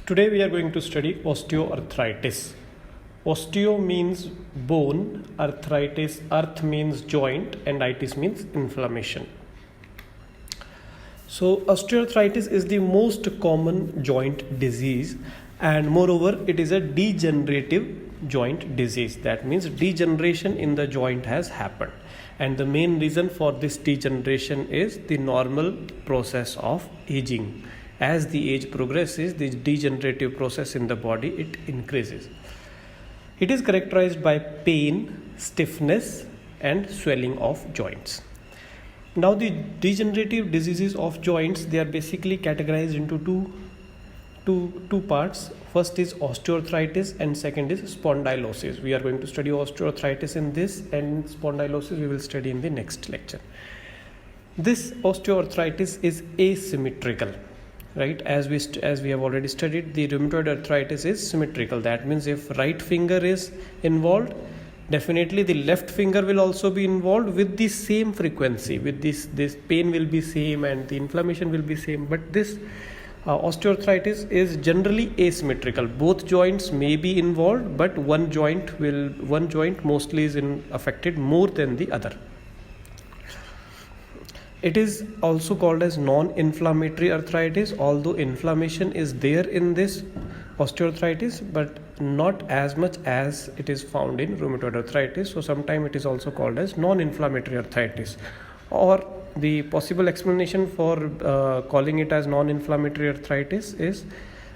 Today we are going to study osteoarthritis. Osteo means bone, arthritis, arth means joint, and itis means inflammation. So osteoarthritis is the most common joint disease, and moreover it is a degenerative joint disease. That means degeneration in the joint has happened, and the main reason for this degeneration is the normal process of aging. As the age progresses, the degenerative process in the body, it increases. It is characterized by pain, stiffness, and swelling of joints. Now the degenerative diseases of joints, they are basically categorized into two parts. First is osteoarthritis and second is spondylosis. We are going to study osteoarthritis in this, and spondylosis we will study in the next lecture. This osteoarthritis is asymmetrical. Right, as we have already studied, the rheumatoid arthritis is symmetrical. That means if right finger is involved, definitely the left finger will also be involved with the same frequency. With this pain will be same and the inflammation will be same. But this osteoarthritis is generally asymmetrical. Both joints may be involved, but one joint mostly is affected more than the other. It is also called as non-inflammatory arthritis, although inflammation is there in this osteoarthritis, but not as much as it is found in rheumatoid arthritis. So sometimes it is also called as non-inflammatory arthritis. Or the possible explanation for calling it as non-inflammatory arthritis is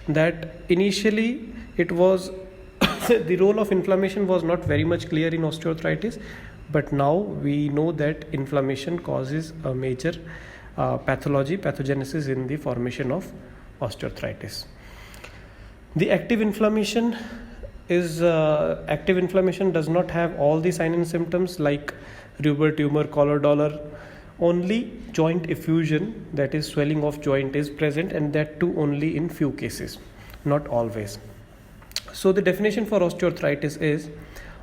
that initially it was the role of inflammation was not very much clear in osteoarthritis. But now we know that inflammation causes a major pathogenesis in the formation of osteoarthritis. The active inflammation does not have all the signs and symptoms like rubor, tumor, collar dolor. Only joint effusion, that is swelling of joint, is present, and that too only in few cases, not always. So the definition for osteoarthritis is: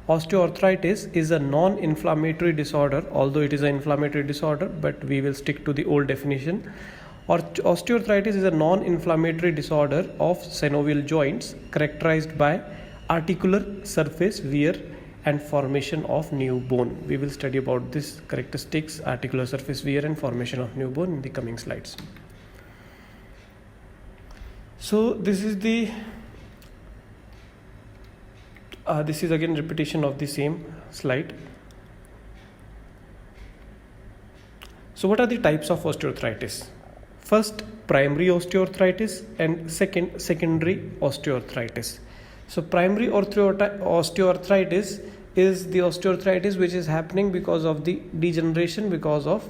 osteoarthritis is a non-inflammatory disorder, although it is an inflammatory disorder, but we will stick to the old definition. Osteoarthritis is a non-inflammatory disorder of synovial joints characterized by articular surface wear and formation of new bone. We will study about this characteristics, articular surface wear and formation of new bone, in the coming slides. So this is again repetition of the same slide. So what are the types of osteoarthritis? First, primary osteoarthritis, and second, secondary osteoarthritis. So primary osteoarthritis is the osteoarthritis which is happening because of the degeneration, because of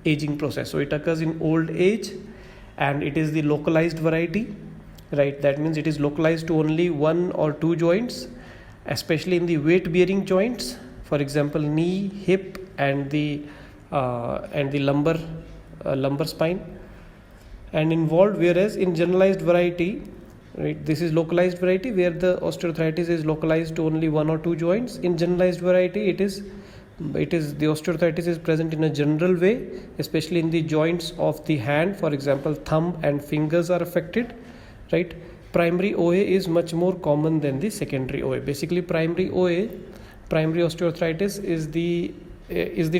aging process. So it occurs in old age, and it is the localized variety, right? That means it is localized to only one or two joints, especially in the weight bearing joints, for example knee, hip, and the lumbar spine, and involved. Whereas in generalized variety, right, this is localized variety where the osteoarthritis is localized to only one or two joints. In generalized variety, it is the osteoarthritis is present in a general way, especially in the joints of the hand. For example, thumb and fingers are affected, right? Primary OA is much more common than the secondary OA. Basically, primary osteoarthritis is the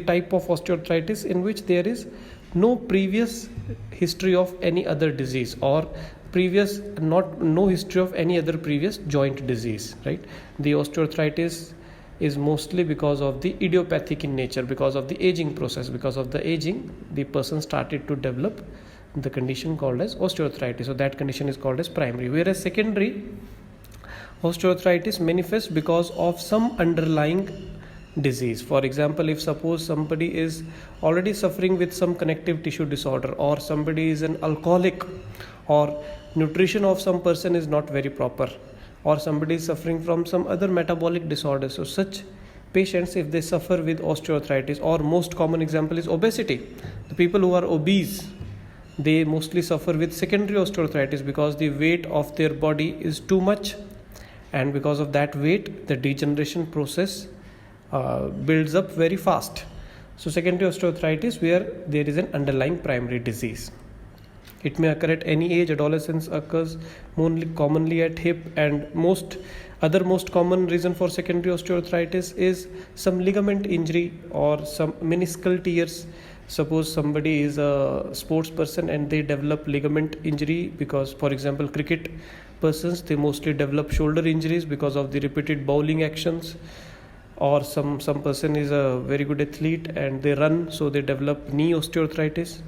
type of osteoarthritis in which there is no previous history of any other disease, or no history of any other previous joint disease, right? The osteoarthritis is mostly because of the idiopathic in nature, because of the aging process. Because of the aging, the person started to develop the condition called as osteoarthritis. So that condition is called as primary. Whereas secondary osteoarthritis manifests because of some underlying disease. For example, if suppose somebody is already suffering with some connective tissue disorder, or somebody is an alcoholic, or nutrition of some person is not very proper, or somebody is suffering from some other metabolic disorder. So such patients, if they suffer with osteoarthritis, or most common example is obesity. The people who are obese, they mostly suffer with secondary osteoarthritis because the weight of their body is too much, and because of that weight, the degeneration process builds up very fast. So secondary osteoarthritis where there is an underlying primary disease. It may occur at any age. Adolescence occurs more commonly at hip, and most common reason for secondary osteoarthritis is some ligament injury or some meniscal tears. Suppose somebody is a sports person and they develop ligament injury because, for example, cricket persons, they mostly develop shoulder injuries because of the repeated bowling actions. Or some person is a very good athlete and they run, so they develop knee osteoarthritis,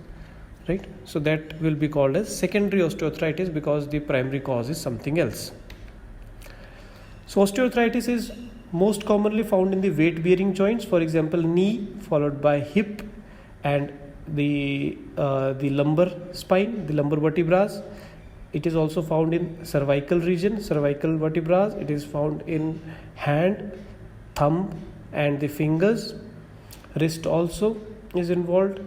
right? So that will be called as secondary osteoarthritis because the primary cause is something else. So osteoarthritis is most commonly found in the weight bearing joints, for example knee, followed by hip and the lumbar spine, the lumbar vertebrae. It is also found in cervical region, cervical vertebrae. It is found in hand, thumb and the fingers. Wrist also is involved.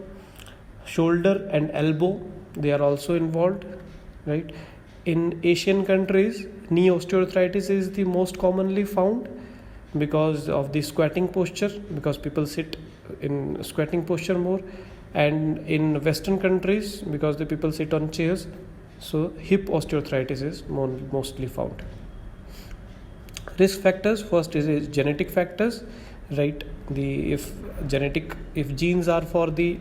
Shoulder and elbow, they are also involved, right? In Asian countries, knee osteoarthritis is the most commonly found because of the squatting posture, because people sit in squatting posture more, and in Western countries because the people sit on chairs, so hip osteoarthritis is mostly found. Risk factors, first is genetic factors, right? If genes are for the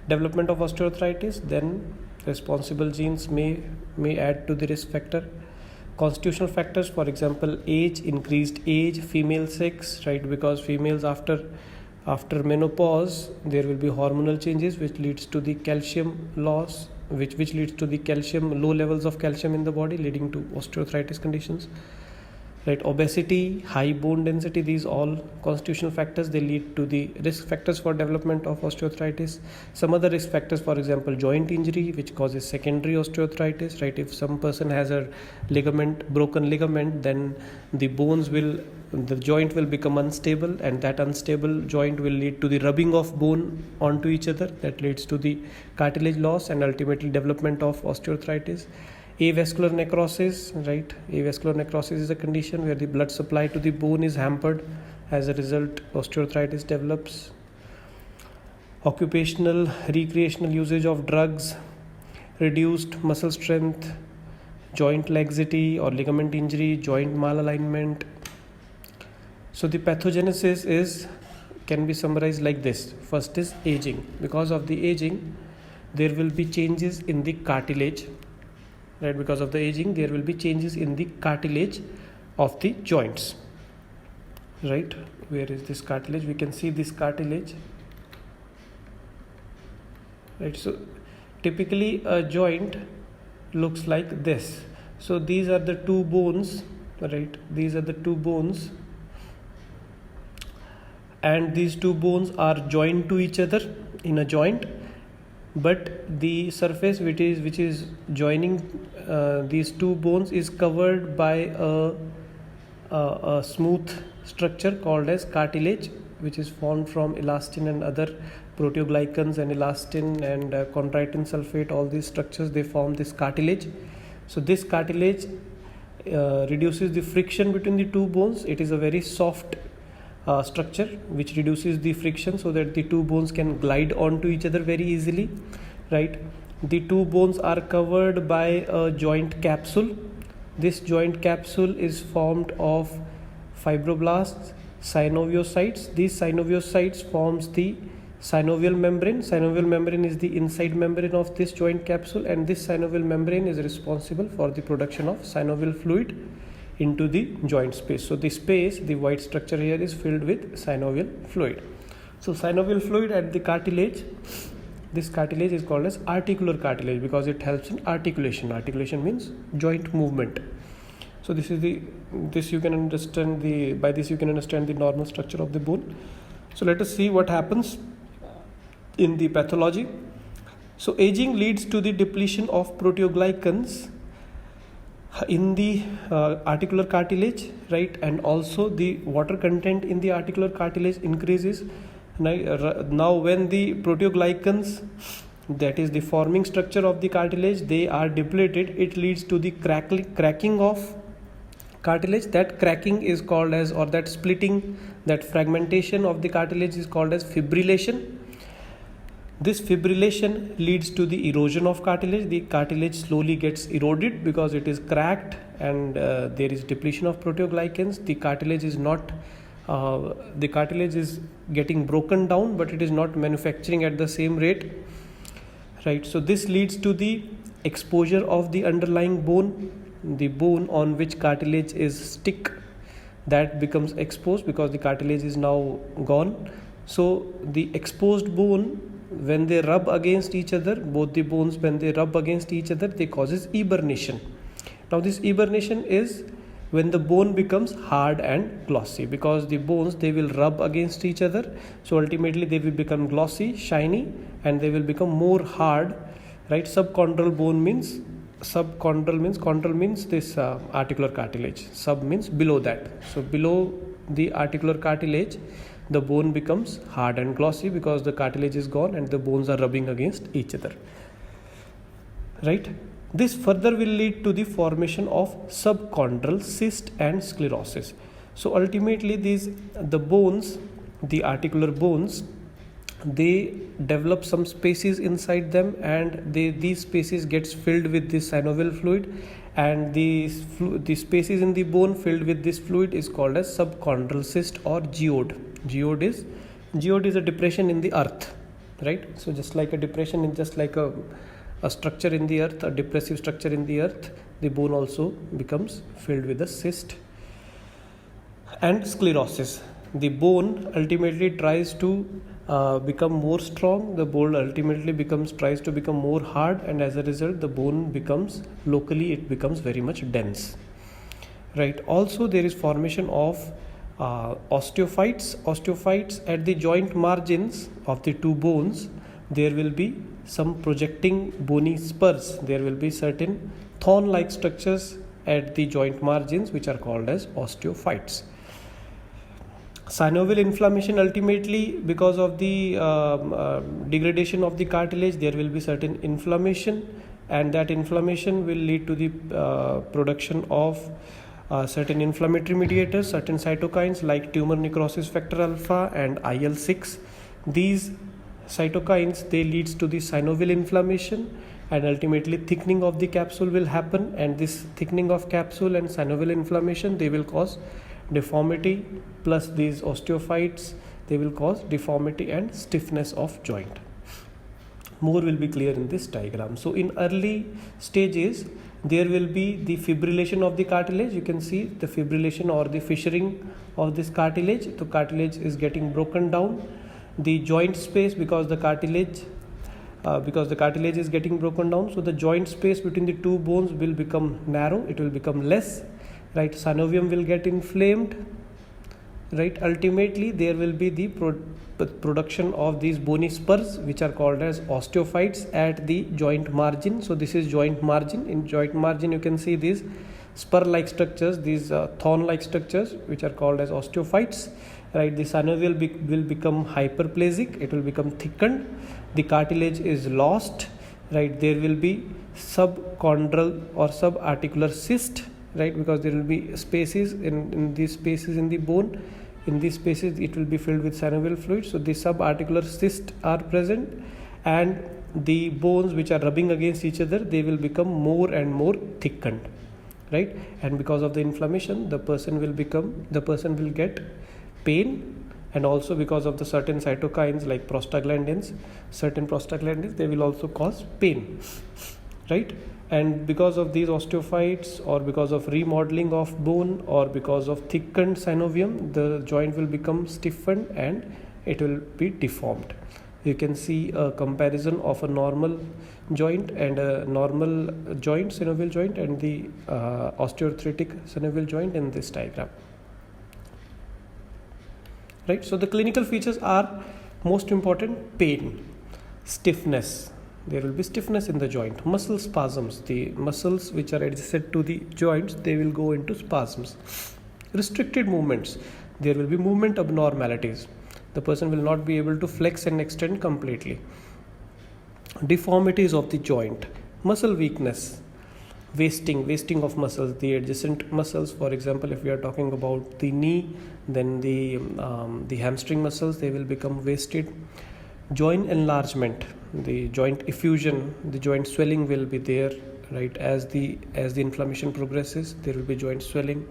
development of osteoarthritis, then responsible genes may add to the risk factor. Constitutional factors, for example age, increased age, female sex, right? Because females after menopause there will be hormonal changes which leads to the calcium loss, which leads to the low levels of calcium in the body, leading to osteoarthritis conditions, right? Obesity, high bone density, these all constitutional factors, they lead to the risk factors for development of osteoarthritis. Some other risk factors, for example joint injury, which causes secondary osteoarthritis, right? If some person has a broken ligament, then the joint will become unstable, and that unstable joint will lead to the rubbing of bone onto each other. That leads to the cartilage loss and ultimately development of osteoarthritis. Avascular necrosis, right? Avascular necrosis is a condition where the blood supply to the bone is hampered. As a result, osteoarthritis develops. Occupational, recreational usage of drugs, reduced muscle strength, joint laxity or ligament injury, joint malalignment. So the pathogenesis can be summarized like this. First is aging. Because of the aging, there will be changes in the cartilage. Right, because of the aging, there will be changes in the cartilage of the joints. Right, where is this cartilage? We can see this cartilage. Right, so typically a joint looks like this. So these are the two bones, right? These are the two bones, and these two bones are joined to each other in a joint. But the surface which is joining these two bones is covered by a smooth structure called as cartilage, which is formed from elastin and other proteoglycans, and elastin and chondroitin sulfate. All these structures, they form this cartilage. So this cartilage reduces the friction between the two bones. It is a very soft structure which reduces the friction so that the two bones can glide onto each other very easily, right? The two bones are covered by a joint capsule. This joint capsule is formed of fibroblasts, synoviocytes. These synoviocytes forms the synovial membrane. Synovial membrane is the inside membrane of this joint capsule, and this synovial membrane is responsible for the production of synovial fluid into the joint space. So the space, the white structure here, is filled with synovial fluid. So synovial fluid at the cartilage, this cartilage is called as articular cartilage because it helps in articulation. Articulation means joint movement. So by this you can understand the normal structure of the bone. So let us see what happens in the pathology. So aging leads to the depletion of proteoglycans in the articular cartilage, right? And also the water content in the articular cartilage increases. Now when the proteoglycans, that is the forming structure of the cartilage, they are depleted, it leads to the cracking of cartilage. That cracking is called as, or that splitting, that fragmentation of the cartilage is called as fibrillation. This fibrillation leads to the erosion of cartilage. The cartilage slowly gets eroded because it is cracked and there is depletion of proteoglycans. The cartilage is getting broken down, but it is not manufacturing at the same rate. Right. So this leads to the exposure of the underlying bone. The bone on which cartilage is stick, that becomes exposed because the cartilage is now gone. So the exposed bone, when they rub against each other, both the bones, when they rub against each other, they causes eburnation. Now this eburnation is when the bone becomes hard and glossy, because the bones, they will rub against each other. So ultimately they will become glossy, shiny, and they will become more hard. Right. Subchondral bone means, chondral means this articular cartilage. Sub means below that. So below the articular cartilage, the bone becomes hard and glossy because the cartilage is gone and the bones are rubbing against each other. Right. This further will lead to the formation of subchondral cyst and sclerosis. So ultimately the bones, the articular bones, they develop some spaces inside them, and these spaces gets filled with this synovial fluid, and the spaces in the bone filled with this fluid is called as subchondral cyst or geode. Geode is a depression in the earth, right? So just like a depression in, just like a structure in the earth, a depressive structure in the earth, the bone also becomes filled with a cyst. And sclerosis, the bone ultimately tries to become more strong, the bone ultimately tries to become more hard, and as a result the bone becomes very much dense. Right. Also there is formation of osteophytes at the joint margins of the two bones. There will be some projecting bony spurs. There will be certain thorn-like structures at the joint margins which are called as osteophytes. Synovial inflammation, ultimately because of the degradation of the cartilage, there will be certain inflammation, and that inflammation will lead to the production of certain inflammatory mediators, certain cytokines like tumor necrosis factor alpha and IL-6. These cytokines, they leads to the synovial inflammation, and ultimately thickening of the capsule will happen, and this thickening of capsule and synovial inflammation, they will cause deformity, plus these osteophytes, they will cause deformity and stiffness of joint. More will be clear in this diagram. So in early stages, there will be the fibrillation of the cartilage. You can see the fibrillation or the fissuring of this cartilage. The cartilage is getting broken down. The joint space, because the cartilage is getting broken down, so the joint space between the two bones will become narrow, it will become less. Right. Synovium will get inflamed. Right. Ultimately there will be the production of these bony spurs which are called as osteophytes at the joint margin. So this is joint margin. In joint margin you can see these spur-like structures, these thorn-like structures which are called as osteophytes. Right. The synovial will become hyperplasic, it will become thickened, the cartilage is lost. Right. There will be subchondral or subarticular cyst. Right, because there will be spaces in these spaces in the bone. In these spaces it will be filled with synovial fluid, so the subarticular cysts are present, and the bones which are rubbing against each other, they will become more and more thickened. Right, and because of the inflammation, the person will get pain, and also because of the certain cytokines like certain prostaglandins, they will also cause pain. Right. And because of these osteophytes, or because of remodeling of bone, or because of thickened synovium, the joint will become stiffened and it will be deformed. You can see a comparison of a normal joint and a normal joint, synovial joint, and the osteoarthritic synovial joint in this diagram. Right. So the clinical features are most important: pain, stiffness. There will be stiffness in the joint, muscle spasms. The muscles which are adjacent to the joints, they will go into spasms. Restricted movements. There will be movement abnormalities. The person will not be able to flex and extend completely. Deformities of the joint. Muscle weakness. Wasting of muscles. The adjacent muscles, for example, if we are talking about the knee, then the hamstring muscles, they will become wasted. Joint enlargement, the joint effusion, the joint swelling will be there, right? As the inflammation progresses, there will be joint swelling.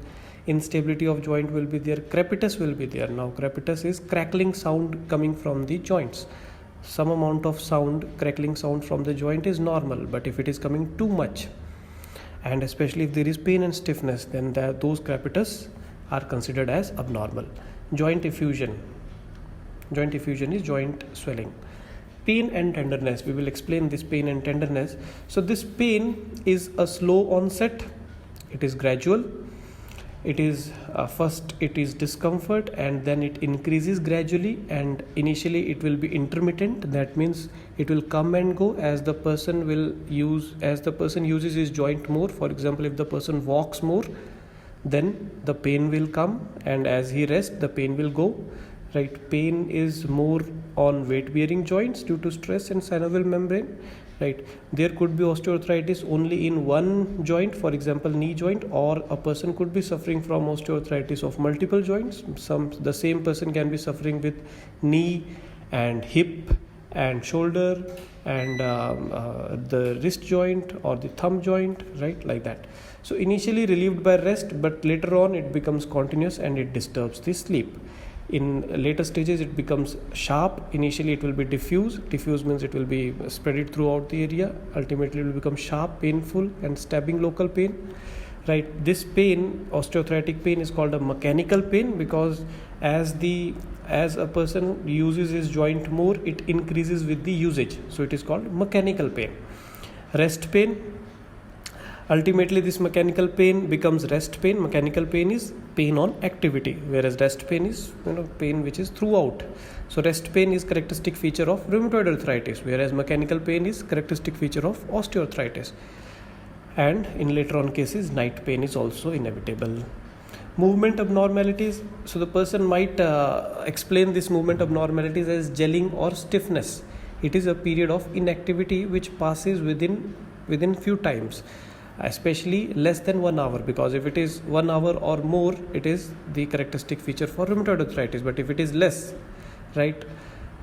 Instability of joint will be there. Crepitus will be there. Now crepitus is crackling sound coming from the joints. Some amount of sound, crackling sound from the joint is normal, but if it is coming too much, and especially if there is pain and stiffness, then those crepitus are considered as abnormal. Joint effusion is joint swelling. Pain and tenderness, we will explain this pain and tenderness. So this pain is a slow onset, it is gradual, it is first it is discomfort, and then it increases gradually, and initially it will be intermittent. That means it will come and go as the person uses his joint more. For example, if the person walks more, then the pain will come, and as he rests, the pain will go, right? Pain is more on weight bearing joints due to stress and synovial membrane, right? There could be osteoarthritis only in one joint, for example knee joint, or a person could be suffering from osteoarthritis of multiple joints. The same person can be suffering with knee and hip and shoulder and the wrist joint or the thumb joint, right? Like that. So initially relieved by rest, but later on it becomes continuous and it disturbs the sleep. In later stages it becomes sharp. Initially it will be diffuse means it will be spread throughout the area. Ultimately it will become sharp, painful and stabbing local pain, right? This pain, osteoarthritic pain, is called a mechanical pain because as a person uses his joint more, it increases with the usage, so it is called mechanical pain. Rest pain, ultimately this mechanical pain becomes rest pain. Mechanical pain is pain on activity, whereas rest pain is pain which is throughout. So rest pain is characteristic feature of rheumatoid arthritis, whereas mechanical pain is characteristic feature of osteoarthritis. And in later on cases, night pain is also inevitable. Movement abnormalities, so the person might explain this movement abnormalities as gelling or stiffness. It is a period of inactivity which passes within few times, especially less than 1 hour, because if it is 1 hour or more, it is the characteristic feature for rheumatoid arthritis. But if it is less, right,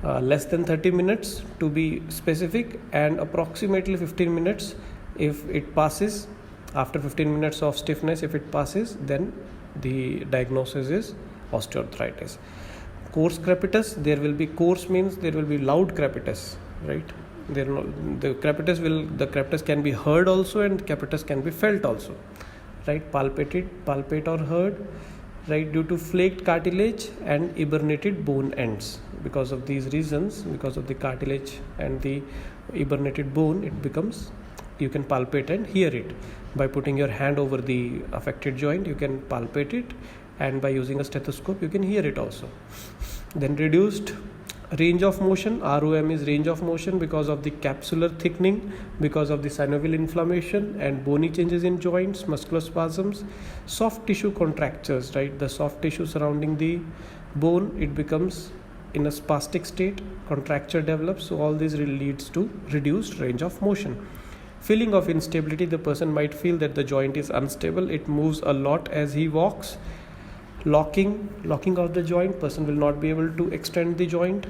less than 30 minutes to be specific, and approximately 15 minutes, if it passes, after 15 minutes of stiffness, if it passes, then the diagnosis is osteoarthritis. Coarse crepitus, there will be coarse means there will be loud crepitus, right? The crepitus can be heard also, and crepitus can be felt also, right? Palpate or heard, right? Due to flaked cartilage and eburnated bone ends. Because of these reasons, because of the cartilage and the eburnated bone, you can palpate and hear it. By putting your hand over the affected joint, you can palpate it, and by using a stethoscope, you can hear it also. Then reduced range of motion, ROM is range of motion because of the capsular thickening, because of the synovial inflammation and bony changes in joints, muscular spasms, soft tissue contractures, right? The soft tissue surrounding the bone, it becomes in a spastic state, contracture develops. So all this leads to reduced range of motion. Feeling of instability, the person might feel that the joint is unstable, it moves a lot as he walks. Locking of the joint, person will not be able to extend the joint.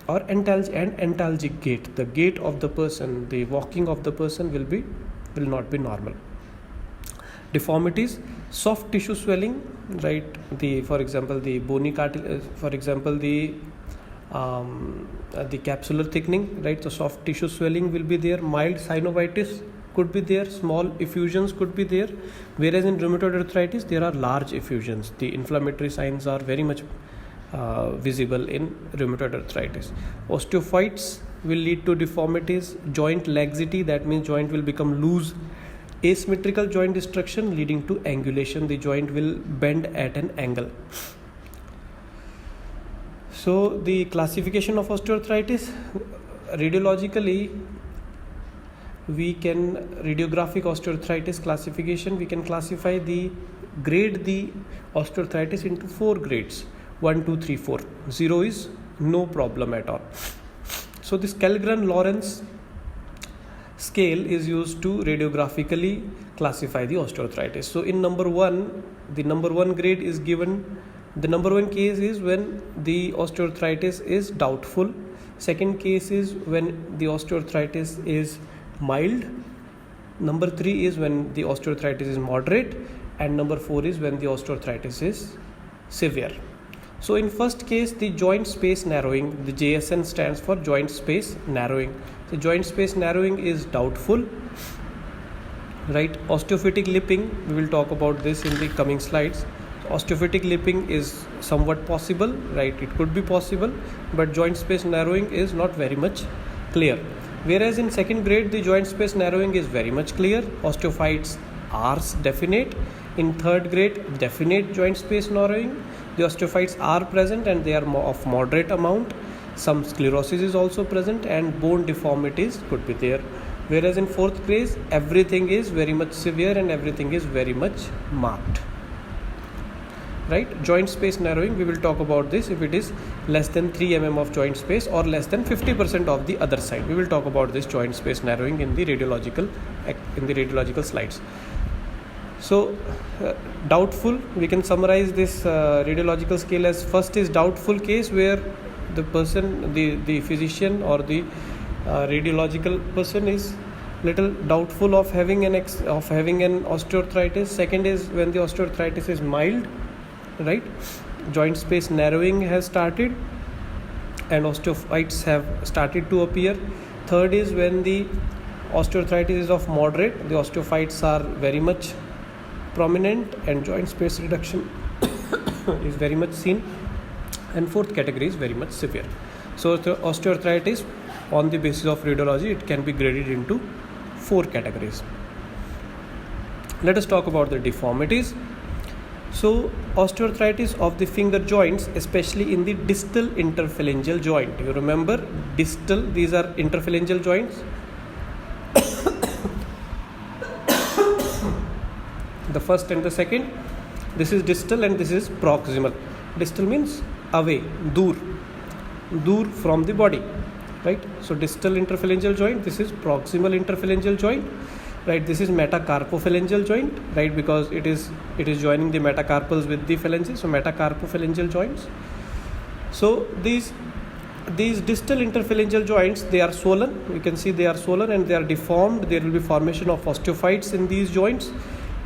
Or antalgic gait, the gait of the person, the walking of the person will not be normal. Deformities, soft tissue swelling, right? For example the bony cartilage, for example the capsular thickening, right? So soft tissue swelling will be there. Mild synovitis could be there, small effusions could be there, whereas in rheumatoid arthritis there are large effusions. The inflammatory signs are very much visible in rheumatoid arthritis. Osteophytes will lead to deformities. Joint laxity, that means joint will become loose. Asymmetrical joint destruction leading to angulation, the joint will bend at an angle. So the classification of osteoarthritis, radiologically, radiographic osteoarthritis classification, we can classify the osteoarthritis into 4 grades: 1, 2, 3, 4. 0 is no problem at all. So this Kellgren-Lawrence scale is used to radiographically classify the osteoarthritis. So in number 1, the number 1 grade is given. The number 1 case is when the osteoarthritis is doubtful, Second case is when the osteoarthritis is mild. Number 3 is when the osteoarthritis is moderate, and number 4 is when the osteoarthritis is severe. So in first case, the joint space narrowing, the JSN stands for joint space narrowing. The joint space narrowing is doubtful, right? Osteophytic lipping, we will talk about this in the coming slides. Osteophytic lipping is somewhat possible, right? It could be possible, but joint space narrowing is not very much clear. Whereas in second grade, the joint space narrowing is very much clear. Osteophytes are definite. In third grade, definite joint space narrowing. The osteophytes are present and they are of moderate amount. Some sclerosis is also present and bone deformities could be there. Whereas in fourth grade, everything is very much severe and everything is very much marked. Right? Joint space narrowing, we will talk about this if it is less than 3 mm of joint space or less than 50% of the other side. We will talk about this joint space narrowing in the radiological slides. So doubtful, we can summarize this radiological scale as first is doubtful case, where the person, the physician or the radiological person is little doubtful of having an osteoarthritis. Second is when the osteoarthritis is mild, right? Joint space narrowing has started and osteophytes have started to appear. Third is when the osteoarthritis is of moderate, the osteophytes are very much prominent and joint space reduction is very much seen. And fourth category is very much severe. So the osteoarthritis, on the basis of radiology, it can be graded into 4 categories. Let us talk about the deformities. So osteoarthritis of the finger joints, especially in the distal interphalangeal joint. You remember distal, these are interphalangeal joints. The first and the second, this is distal and this is proximal. Distal means away, dur from the body, right? So distal interphalangeal joint, this is proximal interphalangeal joint, right? This is metacarpophalangeal joint, right? Because it is joining the metacarpals with the phalanges, so metacarpophalangeal joints. So these distal interphalangeal joints, they are swollen. You can see they are swollen and they are deformed. There will be formation of osteophytes in these joints,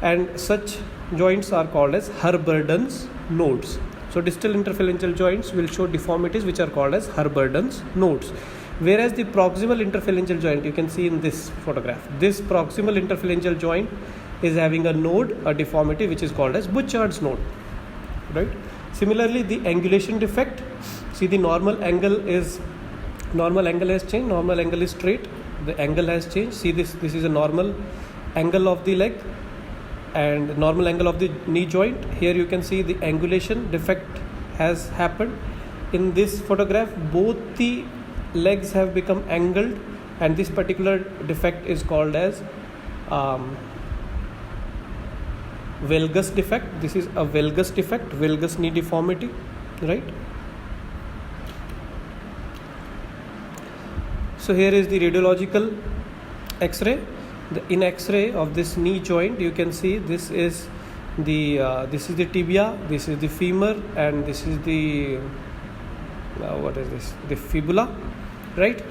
and such joints are called as Herberdon's nodes. So distal interphalangeal joints will show deformities which are called as Herberdon's nodes. Whereas the proximal interphalangeal joint, you can see in this photograph, this proximal interphalangeal joint is having a node, a deformity which is called as Bouchard's node, right? Similarly, the angulation defect, see the normal angle has changed, normal angle is straight, the angle has changed. See this is a normal angle of the leg and normal angle of the knee joint. Here you can see the angulation defect has happened. In this photograph, both the legs have become angled, and this particular defect is called as valgus defect. This is a valgus defect, valgus knee deformity, right? So here is the radiological X-ray. In X-ray of this knee joint, you can see this is the tibia, this is the femur, and this is the the fibula, right?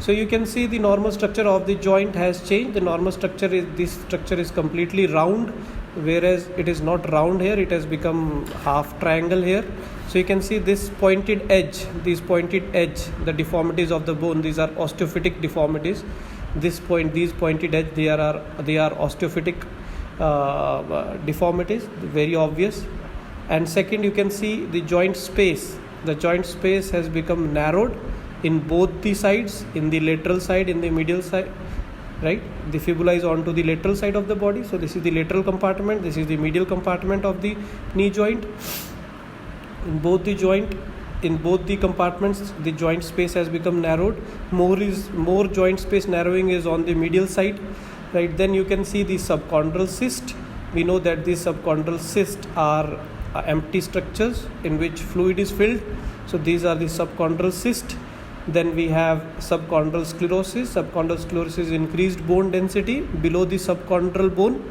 So you can see the normal structure of the joint has changed. The normal structure is, this structure is completely round, whereas it is not round here, it has become half triangle here. So you can see this pointed edge, the deformities of the bone, these are osteophytic deformities. These pointed edge, they are osteophytic deformities, very obvious. And second, you can see the joint space has become narrowed in both the sides, in the lateral side, in the medial side, right? The fibula is onto the lateral side of the body, so this is the lateral compartment, this is the medial compartment of the knee joint. In both the compartments, the joint space has become narrowed. More joint space narrowing is on the medial side, right? Then you can see the subchondral cyst. We know that these subchondral cysts are empty structures in which fluid is filled, so these are the subchondral cyst. Then we have subchondral sclerosis. Subchondral sclerosis is increased bone density below the subchondral bone,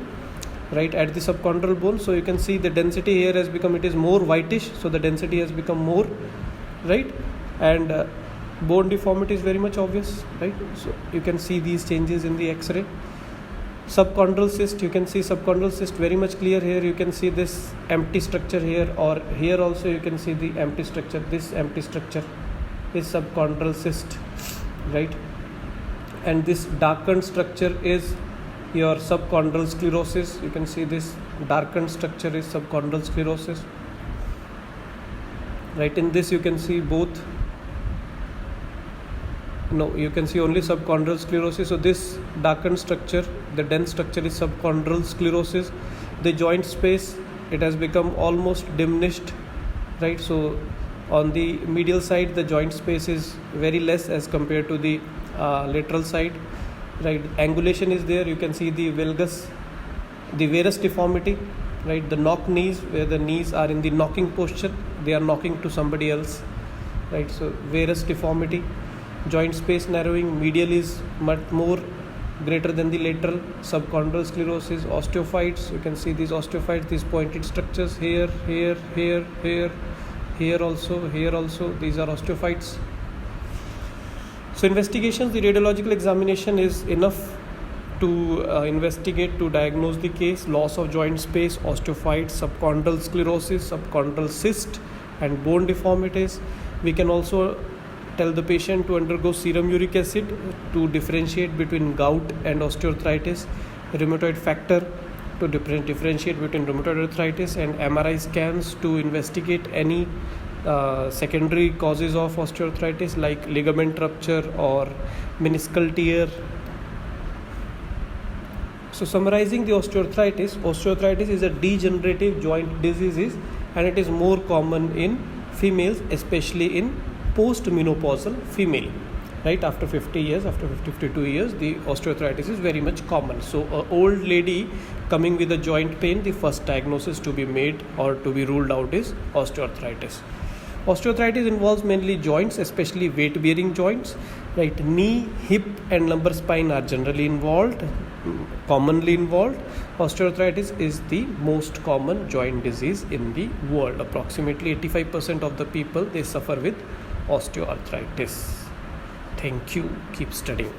right, at the subchondral bone. So you can see the density here has become, it is more whitish, so the density has become more, right? And Bone deformity is very much obvious, right? So you can see these changes in the X-ray. Subchondral cyst, you can see subchondral cyst very much clear here. You can see this empty structure here, or here also you can see the empty structure. This empty structure is subchondral cyst, right? And this darkened structure is your subchondral sclerosis. You can see this darkened structure is subchondral sclerosis, right? In this you can see both. No, you can see only subchondral sclerosis. So this darkened structure, the dense structure, is subchondral sclerosis. The joint space, it has become almost diminished, right? So on the medial side, the joint space is very less as compared to the lateral side, right? Angulation is there. You can see the valgus, the varus deformity, right? The knock knees, where the knees are in the knocking posture, they are knocking to somebody else, right? So varus deformity. Joint space narrowing, medial is much more greater than the lateral. Subchondral sclerosis, osteophytes, you can see these osteophytes, these pointed structures here, here also, these are osteophytes. So investigations, the radiological examination is enough to investigate, to diagnose the case. Loss of joint space, osteophytes, subchondral sclerosis, subchondral cyst, and bone deformities. We can also tell the patient to undergo serum uric acid to differentiate between gout and osteoarthritis, rheumatoid factor to differentiate between rheumatoid arthritis, and MRI scans to investigate any secondary causes of osteoarthritis like ligament rupture or meniscal tear. So summarizing the osteoarthritis is a degenerative joint disease, and it is more common in females, especially in post-menopausal female, right? After 50 years, after 52 years, the osteoarthritis is very much common. So an old lady coming with a joint pain, the first diagnosis to be made or to be ruled out is osteoarthritis. Osteoarthritis involves mainly joints, especially weight-bearing joints, right? Knee, hip and lumbar spine are generally commonly involved. Osteoarthritis is the most common joint disease in the world. Approximately 85% of the people, they suffer with osteoarthritis. Thank you. Keep studying.